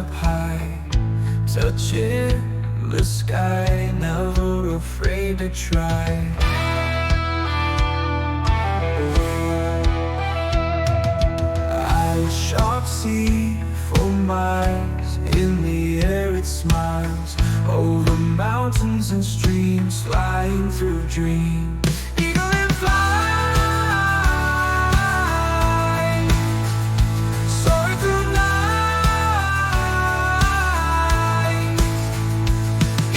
up high, touching the sky, never afraid to try. I sharp see for miles, in the air it smiles, over mountains and streams, flying through dreams. Eagle and fly, soar through night.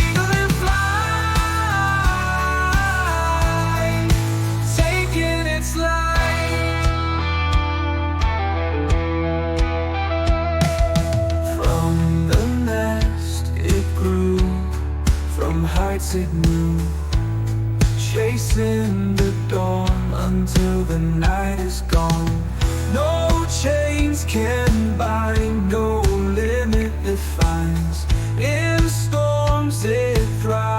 Eagle and fly, taking its light. From the nest it grew, from heights it moved, chasing the dawn until the night is gone. No chains can bind, no limit defines. In storms it thrives.